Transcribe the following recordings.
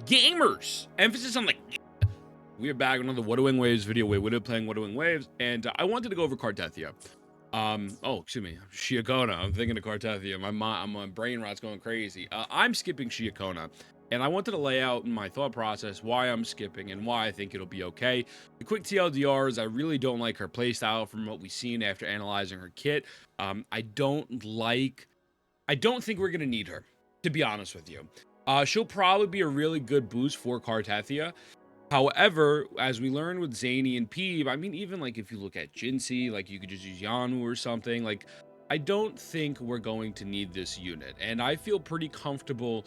gamers. Emphasis on like, we are back on another Wing Waves video where we're playing Wing Waves, and I wanted to go over Cartethyia. Oh, excuse me, Ciaccona. I'm thinking of Cartethyia. My brain rot's going crazy. I'm skipping Ciaccona, and I wanted to lay out my thought process why I'm skipping and why I think it'll be okay. The quick TLDR is I really don't like her playstyle from what we've seen after analyzing her kit. I don't think we're gonna need her, to be honest with you. She'll probably be a really good boost for Cartethyia. However, as we learned with Zani and Peeb, I mean, even like if you look at Jiyan, like you could just use Jiyan or something. Like, I don't think we're going to need this unit, and I feel pretty comfortable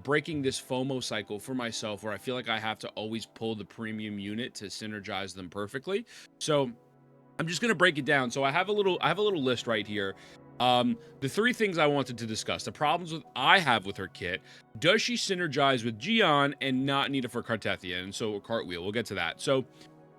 breaking this FOMO cycle for myself, where I feel like I have to always pull the premium unit to synergize them perfectly. So I'm just gonna break it down. So I have a little list right here. The three things I wanted to discuss: the problems I have with her kit. Does she synergize with Jiyan and not need it for Cartethyia? And so Cartwheel, we'll get to that. So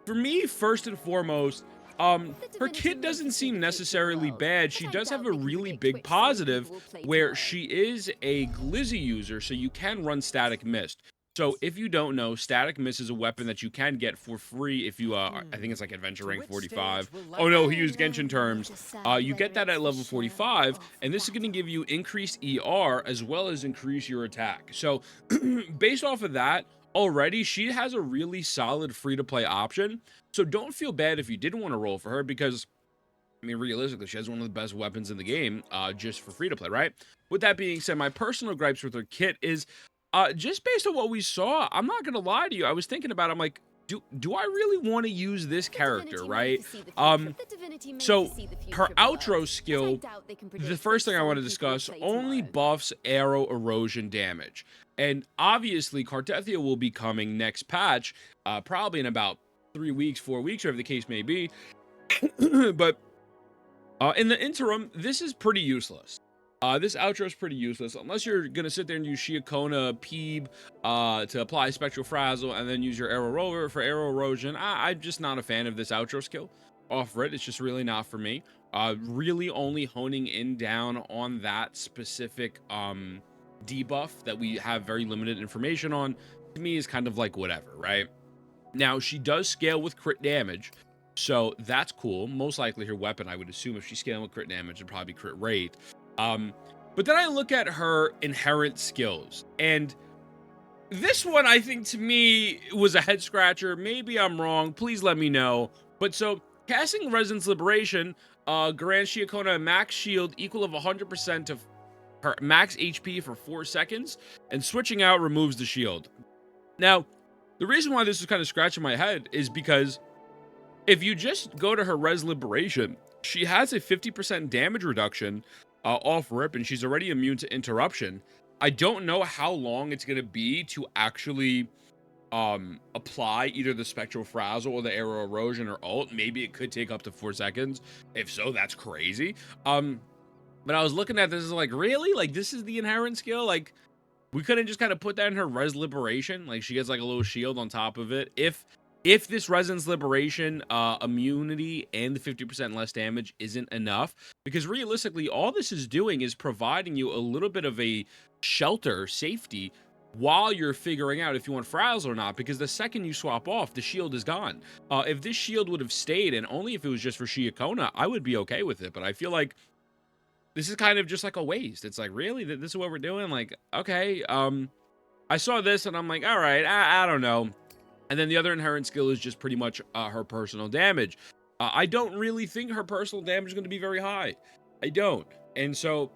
for me, first and foremost, her kit doesn't seem necessarily bad. She does have a really big positive where she is a Glizzy user, so you can run Static Mist. So if you don't know, Static Mist is a weapon that you can get for free if you, I think it's like Adventure Rank 45. Oh no, he used Genshin terms. You get that at level 45, and this is going to give you increased ER as well as increase your attack. So based off of that, already she has a really solid free-to-play option. So don't feel bad if you didn't want to roll for her, because I mean, realistically, she has one of the best weapons in the game, just for free to play, right? With that being said, my personal gripes with her kit is, just based on what we saw, I'm not gonna lie to you. I was thinking about it, I'm like, do I really want to use this character, right? So her outro skill, the first thing I want to discuss, only buffs arrow erosion damage. And obviously, Cartethyia will be coming next patch, probably in about 3 weeks, 4 weeks, whatever the case may be. But in the interim, this is pretty useless. This outro is pretty useless unless you're gonna sit there and use Ciaccona, Peeb, to apply Spectral Frazzle, and then use your Arrow Rover for arrow erosion. I'm just not a fan of this outro skill. Offer it, it's just really not for me. Really only honing in down on that specific debuff that we have very limited information on, to me is kind of like whatever, right? Now, she does scale with crit damage, so that's cool. Most likely her weapon, I would assume, if she's scaling with crit damage, would probably be crit rate. But then I look at her inherent skills, and this one, I think, to me, was a head scratcher. Maybe I'm wrong. Please let me know. But so, casting Resonance Liberation grants Ciaccona a max shield equal of 100% of her max HP for 4 seconds, and switching out removes the shield. Now, the reason why this is kind of scratching my head is because if you just go to her Res Liberation, she has a 50% damage reduction off rip, and she's already immune to interruption. I don't know how long it's going to be to actually apply either the Spectral Frazzle or the Arrow Erosion or ult. Maybe it could take up to 4 seconds. If so, that's crazy. But I was looking at this, like, really? Like, this is the inherent skill? Like, we couldn't just kind of put that in her Res Liberation? Like, she gets, like, a little shield on top of it. If this Resonance Liberation immunity and the 50% less damage isn't enough, because realistically, all this is doing is providing you a little bit of a shelter, safety, while you're figuring out if you want Frazzle or not, because the second you swap off, the shield is gone. If this shield would have stayed, and only if it was just for Ciaccona, I would be okay with it, but I feel like this is kind of just like a waste. It's like, really? This is what we're doing? Like, okay, I saw this, and I'm like, all right, I don't know. And then the other inherent skill is just pretty much her personal damage. I don't really think her personal damage is going to be very high. I don't. And so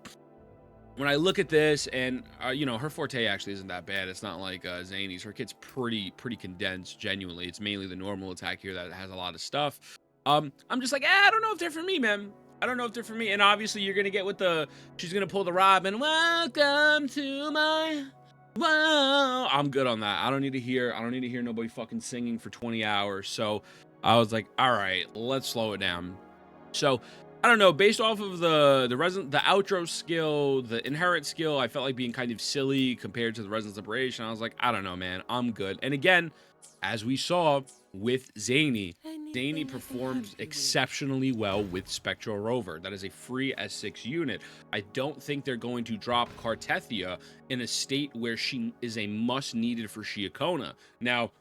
when I look at this, and you know, her forte actually isn't that bad. It's not like Zani's. Her kit's pretty condensed, genuinely. It's mainly the normal attack here that has a lot of stuff. I'm just like, I don't know if they're for me, man. I don't know if they're for me. And obviously you're going to get with the, she's going to pull the Robin. Welcome to my... Wow, I'm good on that. I don't need to hear nobody fucking singing for 20 hours. So I was like, all right, let's slow it down. So I don't know, based off of the outro skill, the inherent skill, I felt like being kind of silly compared to the Resonance Liberation. I was like, I don't know, man, I'm good. And again, as we saw with Zani, Zani performs exceptionally well with Spectral Rover. That is a free S6 unit. I don't think they're going to drop Cartethyia in a state where she is a must needed for Ciaccona. Now,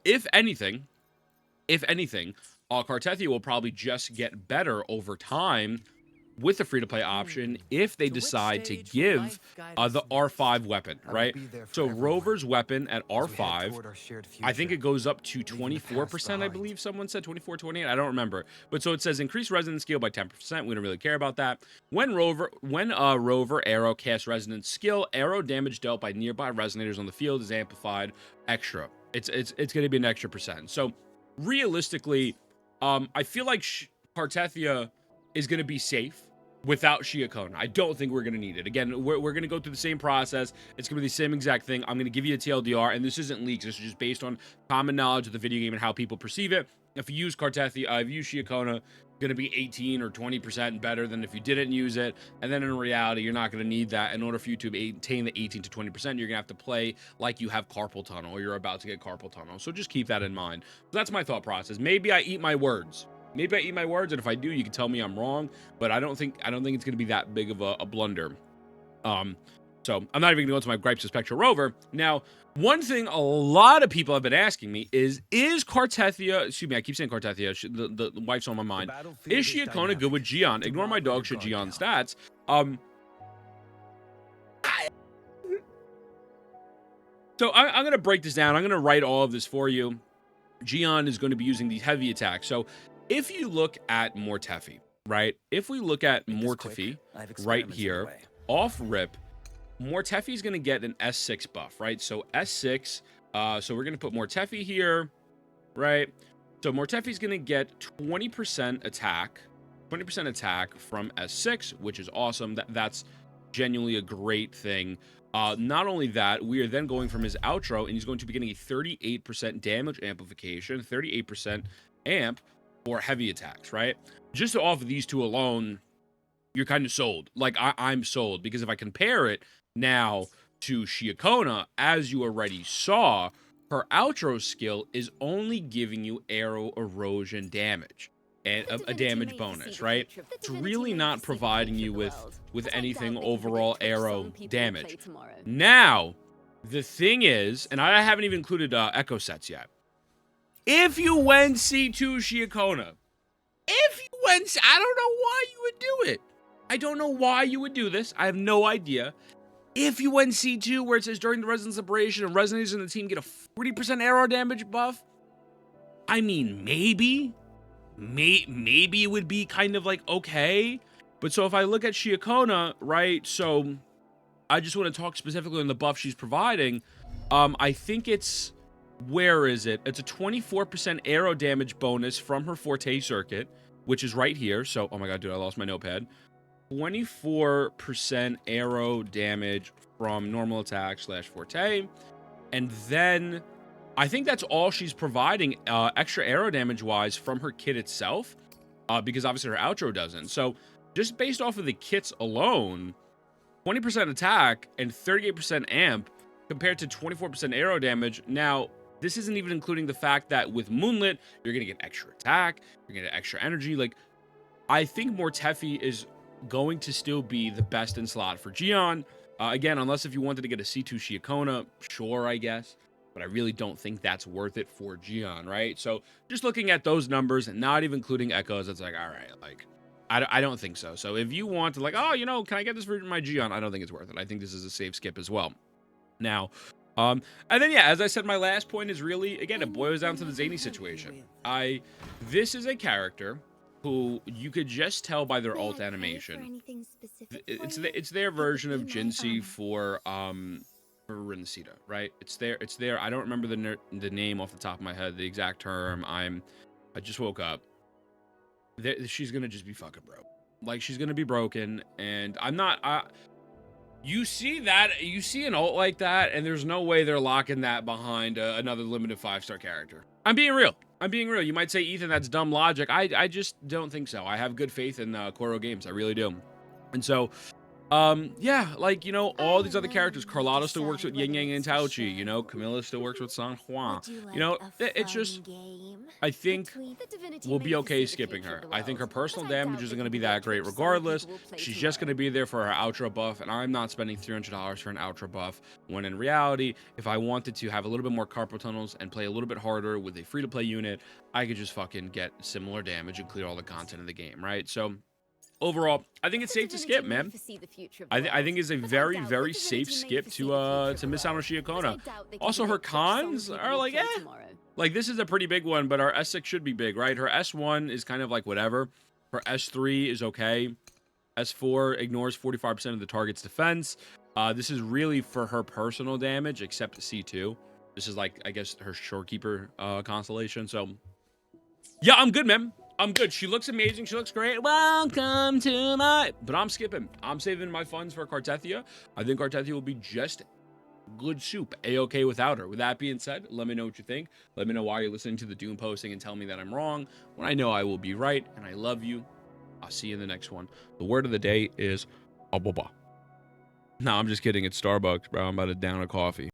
if anything, Cartethyia will probably just get better over time with the free-to-play option if they decide to give the R5 weapon, right? So Rover's weapon at R5, I think it goes up to 24%, I believe someone said, 24, 28, I don't remember. But so it says increase resonance skill by 10%, we don't really care about that. When Rover arrow casts resonance skill, arrow damage dealt by nearby resonators on the field is amplified extra. It's going to be an extra percent. So realistically, I feel like Cartethyia is going to be safe without Ciaccona. I don't think we're going to need it. Again, we're going to go through the same process. It's going to be the same exact thing. I'm going to give you a TLDR, and this isn't leaks. This is just based on common knowledge of the video game and how people perceive it. If you use Cartethyia, if you use Ciaccona, going to be 18 or 20% better than if you didn't use it. And then in reality, you're not going to need that. In order for you to maintain the 18 to 20%, you're going to have to play like you have carpal tunnel or you're about to get carpal tunnel. So just keep that in mind. That's my thought process. Maybe I eat my words. And if I do, you can tell me I'm wrong, but I don't think it's going to be that big of a blunder. So I'm not even going to go into my gripes of Spectral Rover. Now, one thing a lot of people have been asking me is Cartethyia, excuse me, I keep saying Cartethyia, the wife's on my mind. Is Ciaccona good with Jiyan? Ignore my dog, should Jiyan stats. So I'm going to break this down. I'm going to write all of this for you. Jiyan is going to be using these heavy attacks. So if you look at Mortefi, right? If we look at Mortefi right here, off rip, Mortefi is going to get an S6 buff, right? So S6, so we're going to put Mortefi here, right? So Mortefi is going to get 20% attack from S6, which is awesome. That's genuinely a great thing. Not only that, we are then going from his outro, and he's going to be getting a 38% damage amplification, 38% amp for heavy attacks, right? Just off of these two alone, you're kind of sold. Like, I'm sold, because if I compare it now to Ciaccona, as you already saw, her outro skill is only giving you arrow erosion damage and a damage bonus, right? It's really not providing you with anything overall arrow damage. Now, the thing is, and I haven't even included echo sets yet. If you went C2 Ciaccona, I don't know why you would do it. I don't know why you would do this. I have no idea. If you went C2, where it says during the Resonance Separation and Resonators in the team get a 40% arrow damage buff, I mean, maybe it would be kind of like okay. But so if I look at Ciaccona, right, so I just want to talk specifically on the buff she's providing. I think it's, where is it? It's a 24% arrow damage bonus from her Forte circuit, which is right here. So, oh my god, dude, I lost my notepad. 24% arrow damage from normal attack / Forte. And then I think that's all she's providing extra arrow damage wise from her kit itself, because obviously her outro doesn't. So just based off of the kits alone, 20% attack and 38% amp compared to 24% arrow damage. Now, this isn't even including the fact that with Moonlit, you're going to get extra attack, you're going to get extra energy. Like, I think Mortefi is going to still be the best in slot for Jiyan. Again, unless if you wanted to get a C2 Ciaccona, sure, I guess. But I really don't think that's worth it for Jiyan, right? So just looking at those numbers and not even including echoes, it's like, all right, like, I don't think so. So if you want to, like, oh, you know, can I get this for my Jiyan? I don't think it's worth it. I think this is a safe skip as well. Now, and then, yeah, as I said, my last point is really, again, it boils down to the Zani situation. This is a character who you could just tell by their ult animation. It's their version of Jinsei for Rincita, right? It's there. I don't remember the name off the top of my head, the exact term. I just woke up. She's gonna just be fucking broke. Like, she's gonna be broken, and I'm not. You see an ult like that, and there's no way they're locking that behind another limited 5-star character. I'm being real. You might say, Ethan, that's dumb logic. I just don't think so. I have good faith in Koro Games. I really do. And so, Yeah, like, you know, all these other characters. Carlotta still works with Yin Yang and Taochi, you know, Camilla still works with San Juan. You know, it's just, I think we'll be okay skipping her. I think her personal damage isn't going to be that great regardless. She's just going to be there for her outro buff, and I'm not spending $300 for an outro buff, when in reality, if I wanted to have a little bit more carpal tunnels and play a little bit harder with a free-to-play unit, I could just fucking get similar damage and clear all the content in the game, right? So overall, I think it's safe to skip, man. I think it's a very, very safe skip to miss out on Ciaccona. Also, her cons are like, like, this is a pretty big one, but our S6 should be big, right? Her S1 is kind of like whatever. Her S3 is okay. S4 ignores 45% of the target's defense. This is really for her personal damage, except C2. This is like, I guess, her shorekeeper constellation. So, yeah, I'm good, man. I'm good. She looks amazing. She looks great. Welcome to my... But I'm skipping. I'm saving my funds for Cartethyia. I think Cartethyia will be just good soup. A-okay without her. With that being said, let me know what you think. Let me know why you're listening to the Doom posting and tell me that I'm wrong, when I know I will be right, and I love you. I'll see you in the next one. The word of the day is... No, I'm just kidding. It's Starbucks, bro. I'm about to down a coffee.